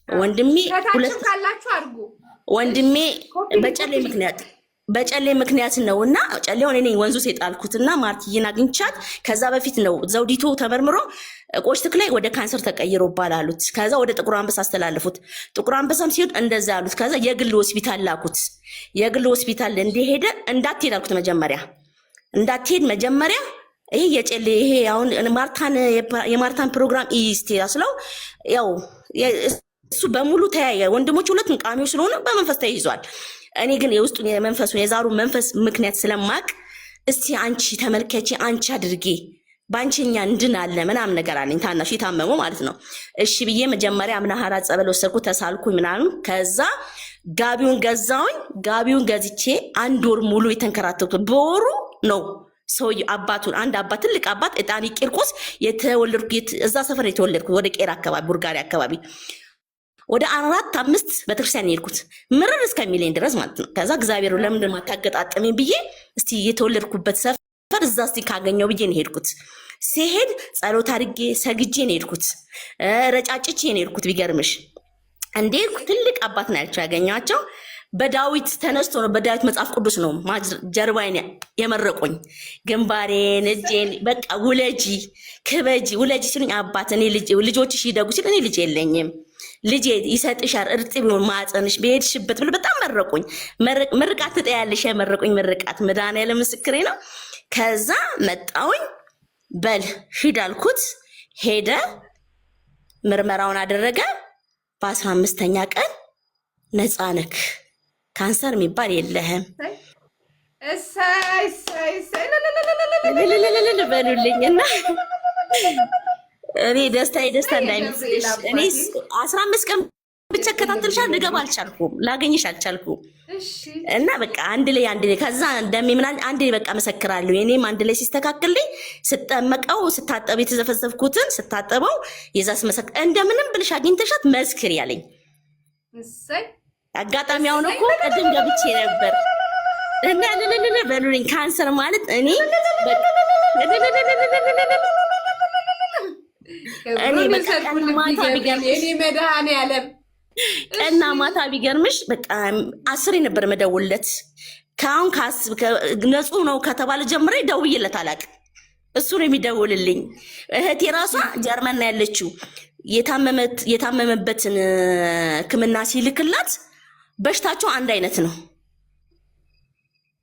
ወንድሜ ከታችም ካላችሁ አድርጉ። ወንድሜ በጨሌ ምክንያት ነውና ጨሌውን እኔ ወንዙ የጣልኩትና ማርትዬን አግኝቻት ከዛ በፊት ነው ዘውዲቱ ተመርምሮ ቆሽትክ ላይ ወደ ካንሰር ተቀይሮባል አሉት። ከዛ ወደ ጥቁር አንበሳ አስተላለፉት። ጥቁር አንበሳም ሲሄድ እንደዛ አሉት። ከዛ የግል ሆስፒታል ላኩት። የግል ሆስፒታል እንደሄደ እንዳትሄድ አልኩት። መጀመሪያ ይሄ የጨሌ ይሄ አሁን የማርታን ፕሮግራም ኢስቲ ያስለው ያው እሱ በሙሉ ተያየ። ወንድሞች ሁለቱም ቃሚዎች ስለሆነ በመንፈስ ተይዟል። እኔ ግን የውስጡን የመንፈሱን የዛሩ መንፈስ ምክንያት ስለማቅ እስቲ አንቺ ተመልከቺ፣ አንቺ አድርጌ ባንቺኛ እንድናለ ምናምን ነገር አለኝ። ታናሽ የታመሙ ማለት ነው። እሺ ብዬ መጀመሪያ አምናሃራ ጸበል ወሰድኩ፣ ተሳልኩኝ ምናምን። ከዛ ጋቢውን ገዛውኝ። ጋቢውን ገዝቼ 1 ወር ሙሉ የተንከራተቱት በወሩ ነው። ሰውዬው አባቱን አንድ አባት ትልቅ አባት እጣኒ ቂርቆስ የተወለድኩት እዛ ሰፈር የተወለድኩት ወደ ቄራ አካባቢ ቡርጋሪ አካባቢ ወደ 4-5 ቤተክርስቲያን ሄድኩት ምርር እስከሚለኝ ድረስ ማለት ነው። ከዛ እግዚአብሔር ለምንድን ማታገጣጠመኝ ብዬ እስቲ የተወለድኩበት ሰፈር እዛ እስቲ ካገኘው ብዬ ነው ሄድኩት። ሲሄድ ጸሎት አድርጌ ሰግጄ ነው ሄድኩት። ረጫጭቼ ነው ሄድኩት። ቢገርምሽ እንዴ ትልቅ አባት ናቸው ያገኛቸው። በዳዊት ተነስቶ ነው በዳዊት መጽሐፍ ቅዱስ ነው ጀርባዬን የመረቁኝ። ግንባሬን እጄን በቃ ውለጂ ክበጂ ውለጂ ሲሉኝ አባት እኔ ልጆችሽ ይደጉ ሲል እኔ ልጅ የለኝም ልጅ ይሰጥሻል እርጥብ ማጽንሽ በሄድሽበት ብሎ በጣም መረቁኝ። ምርቃት ትጠያለሽ የመረቁኝ ምርቃት መድኃኒዓለም ምስክሬ ነው። ከዛ መጣውኝ በል ሂድ አልኩት። ሄደ ምርመራውን አደረገ። በ15ኛ ቀን ነፃ ነክ ካንሰር የሚባል የለህም። በሉልኝና እኔ ደስታ እንዳይመስልሽ። እኔ 15 ቀን ብቻ ከታተልሻል ልገባ አልቻልኩም፣ ላገኝሽ አልቻልኩም። እና በቃ አንድ ላይ ከዛ እንደሚምናል አንድ ላይ በቃ መሰክራለሁ። እኔም አንድ ላይ ሲስተካከልልኝ ስጠመቀው ስታጠብ የተዘፈዘፍኩትን ስታጠበው የዛስ መሰክ እንደምንም ብልሽ አግኝተሻት መስክር ያለኝ አጋጣሚ አሁን እኮ ቀደም ገብቼ ነበር እና በሉልኝ ካንሰር ማለት እኔ ቀና ማታ ቢገርምሽ በቃ 10 ነበር መደውለት። ካሁን ነጹ ነው ከተባለ ጀምሬ ደውዬለት አላውቅም። እሱ ነው የሚደውልልኝ። እህቴ ራሷ ጀርመን ነው ያለችው። የታመመበትን ሕክምና ሲልክላት በሽታቸው አንድ አይነት ነው።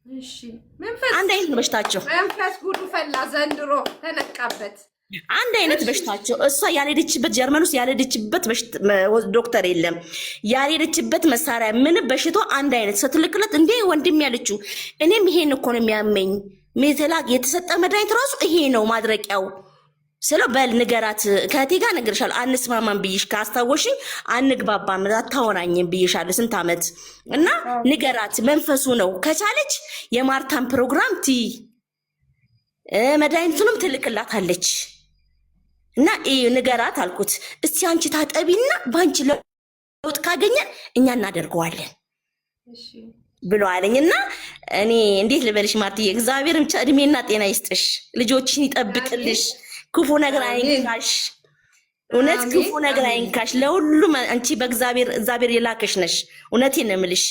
እሺ መንፈስ አንድ አይነት በሽታቸው መንፈስ ጉዱ ፈላ ዘንድሮ ተነቃበት። አንድ አይነት በሽታቸው እሷ ያልሄደችበት ጀርመን ውስጥ ያልሄደችበት ዶክተር የለም። ያልሄደችበት መሳሪያ ምን በሽታው አንድ አይነት ስትልክለት እንዴ ወንድም ያለችው እኔም ይሄን እኮ ነው የሚያመኝ ሜተላክ የተሰጠ መድኃኒት ራሱ ይሄ ነው ማድረቂያው ስለ በል ንገራት ከእቴ ጋር ነግርሻለሁ። አንስማማም ብይሽ ካስታወሽኝ አንግባባም አታወራኝም ብይሻለሁ ስንት ዓመት እና ንገራት መንፈሱ ነው ከቻለች የማርታን ፕሮግራም መድኃኒቱንም ትልክላታለች እና ንገራት አልኩት። እስቲ አንቺ ታጠቢና ባንቺ ለውጥ ካገኘን እኛ እናደርገዋለን ብሎ አለኝና እኔ እንዴት ልበልሽ ማርትዬ እግዚአብሔር ብቻ እድሜና ጤና ይስጥሽ፣ ልጆችን ይጠብቅልሽ፣ ክፉ ነገር አይንካሽ፣ እውነት ክፉ ነገር አይንካሽ። ለሁሉም አንቺ እግዚአብሔር የላከሽ ነሽ። እውነቴን ነው የምልሽ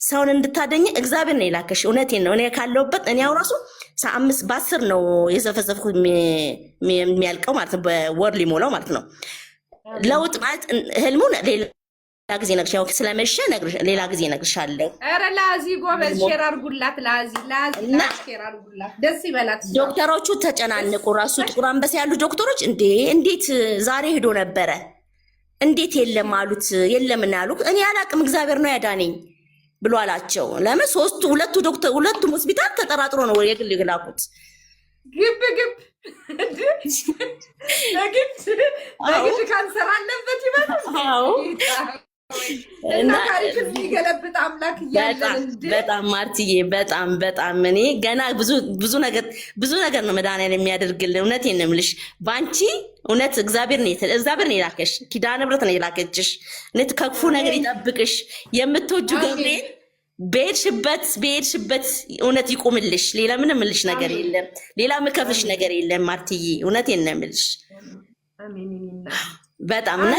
ሰውን እንድታደኝ እግዚአብሔር ነው የላከሽ። እውነቴን ነው። እኔ ካለውበት እኔ ያው ራሱ 5 በ10 ነው የዘፈዘፍኩት የሚያልቀው ማለት ነው። በወር ሊሞላው ማለት ነው። ለውጥ ማለት ህልሙ ሌላ ጊዜ ነግርሻለሁ። ስለመሸ ሌላ ጊዜ ነግርሻለሁ። ኧረ ላዚ ጎበዝ ሼር አድርጉላት። ላዚ ሼር አድርጉላት። ደስ ይበላት። ዶክተሮቹ ተጨናነቁ። ራሱ ጥቁር አንበሳ ያሉ ዶክተሮች እንዴት ዛሬ ሄዶ ነበረ እንዴት የለም አሉት። የለም እና ያሉት እኔ አላቅም እግዚአብሔር ነው ያዳነኝ ብሎ አላቸው። ለምን ሁለቱም ሆስፒታል ተጠራጥሮ ነው የግል ይላኩት። ግብ ለግድ ካንሰር አለበት ይባላል። እና ታሪክ የሚገለብጥ አምላክ እያለን በጣም ማርትዬ በጣም እኔ ገና ብዙ ነገር ነው መድኃኒዓለም የሚያደርግልን። እውነቴን ነው የምልሽ ባንቺ እውነት እግዚአብሔር ነው የላከሽ። ኪዳነ ምሕረት ነው የላከችሽ። እውነት ከክፉ ነገር ይጠብቅሽ። የምትወጁ ገብርኤል በሄድሽበት እውነት ይቁምልሽ። ሌላ ምንም ምልሽ ነገር የለም። ሌላ ምከፍልሽ ነገር የለም ማርትዬ እውነቴን ነው የምልሽ በጣም እና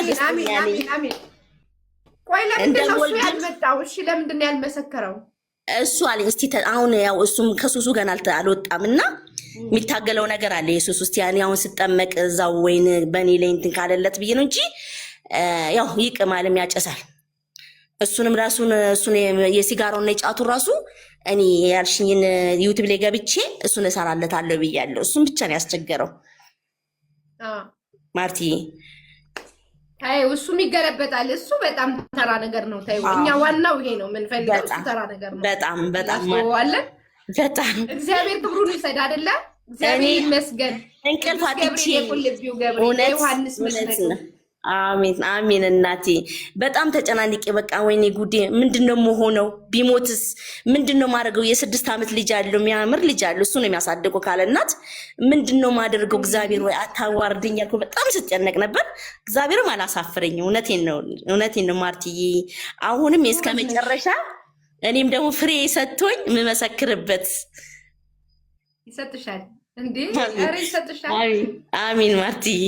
ቆይ ለምንድን ነው እሱ ያልመጣው? እሺ ለምንድን ነው ያልመሰከረው? እሱ አለኝ እስቲ አሁን ያው እሱም ከሱሱ ገና አልወጣምና የሚታገለው ነገር አለ። የሱስ ውስጥ ያኔ አሁን ስጠመቅ እዛው ወይን በኔ ላይ እንትን ካለለት ብዬ ነው እንጂ ያው ይቅማልም ያጨሳል። እሱንም ራሱን እሱን የሲጋራውና የጫቱን ራሱ እኔ ያልሽኝን ዩቲዩብ ላይ ገብቼ እሱን እሰራለታለሁ ብያለሁ። እሱም ብቻ ነው ያስቸገረው ማርቲ። አይ እሱም ይገለበጣል። እሱ በጣም ተራ ነገር ነው። ታዩ እኛ ዋናው ይሄ ነው የምንፈልገው። እሱ ተራ ነገር ነው። በጣም በጣም በጣም እግዚአብሔር ክብሩን ይሰድ አይደለ? እግዚአብሔር ይመስገን። እንቅልፍ አጥቼ ዮሐንስ መስመጥ አሜን አሜን። እናቴ በጣም ተጨናንቄ በቃ ወይኔ ጉዴ ምንድነው መሆነው? ቢሞትስ ምንድነው ማድረገው? የ6 ዓመት ልጅ አለው፣ የሚያምር ልጅ አለው። እሱ ነው የሚያሳድገው ካለ እናት ምንድነው ማድረገው? እግዚአብሔር ወይ አታዋርደኝ አልኩ። በጣም ስጨነቅ ነበር። እግዚአብሔርም አላሳፍረኝ። እውነቴን ነው ማርቲዬ። አሁንም እስከ መጨረሻ እኔም ደግሞ ፍሬ ሰጥቶኝ የምመሰክርበት ይሰጥሻል እንዴ? አሬ ይሰጥሻል። አሚን ማርቲዬ፣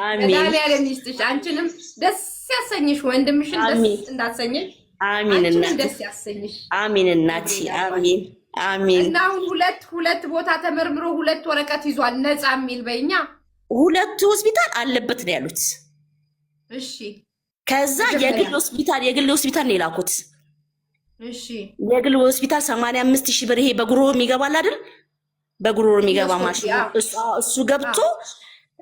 አሚን። ያለም ይስጥሽ። አንቺንም ደስ ያሰኝሽ፣ ወንድምሽን ደስ እንዳሰኝሽ አሚን። እናት ደስ ያሰኝሽ። አሚን እናት፣ አሚን አሚን። እና አሁን ሁለት ቦታ ተመርምሮ 2 ወረቀት ይዟል ነፃ የሚል በእኛ 2 ሆስፒታል አለበት ነው ያሉት። እሺ ከዛ የግል ሆስፒታል ነው የላኩት። እሺ የግል ሆስፒታል 85,000 ብር ይሄ በጉሮሮ የሚገባል አይደል? በጉሮሮ የሚገባ ማሽን እሱ ገብቶ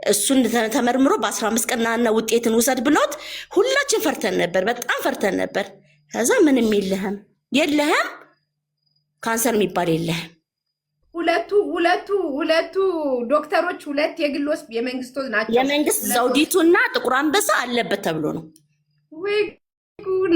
እሱን ተመርምሮ በ15 ቀንና ውጤትን ውሰድ ብሎት ሁላችን ፈርተን ነበር፣ በጣም ፈርተን ነበር። ከዛ ምንም የለህም ካንሰር የሚባል የለህም። ሁለቱ ዶክተሮች 2 የግል የመንግስት ናቸው። የመንግስት ዘውዲቱና ጥቁር አንበሳ አለበት ተብሎ ነው። ወይ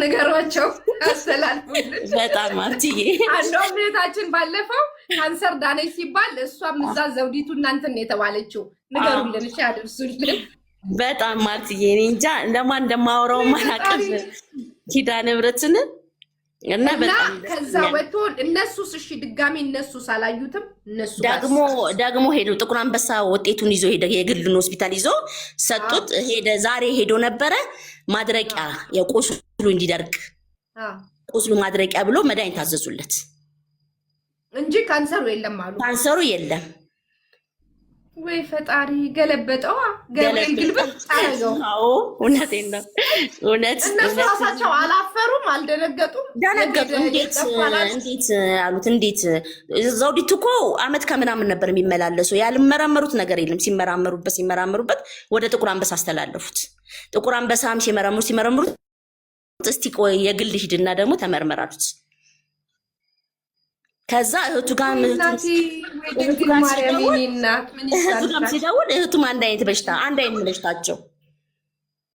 ነገሯቸው አስተላልፉልን። በጣም ማርቲዬ አንዷም እህታችን ባለፈው ካንሰር ዳነች ሲባል እሷም እዛ ዘውዲቱ እናንተን የተባለችው ንገሩልን፣ እሺ አድርሱልን። በጣም ማርቲዬ እኔ እንጃ ለማን እንደማወራው ማላቀም ኪዳነ ምሕረትን እና በጣም ከዛ ወጥቶ እነሱስ እሺ ድጋሚ እነሱስ አላዩትም። እነሱ ደግሞ ሄዶ ጥቁር አንበሳ ውጤቱን ይዞ ሄደ። የግልን ሆስፒታል ይዞ ሰጡት። ዛሬ ሄዶ ነበረ ማድረቂያ የቁስሉ እንዲደርቅ ቁስሉ ማድረቂያ ብሎ መድኃኒት አዘዙለት እንጂ ካንሰሩ የለም አሉ። ካንሰሩ የለም። ወይ ፈጣሪ ገለበጠው። ገብርኤል ግልብጥ አረገው። አዎ እውነቴን ነው። እነሱ ራሳቸው አላፈሩም፣ አልደነገጡም። ደነገጡ። እንዴት አሉት። እንዴት ዘውዲቱ እኮ አመት ከምናምን ነበር የሚመላለሱ። ያልመረመሩት ነገር የለም። ሲመራመሩበት ወደ ጥቁር አንበሳ አስተላለፉት። ጥቁር አንበሳም ሲመረምሩት እስቲ ቆይ የግል ሂድና ደግሞ ተመርመራሉት። ከዛ እህቱ ጋር ሲደውል እህቱም አንድ አይነት በሽታቸው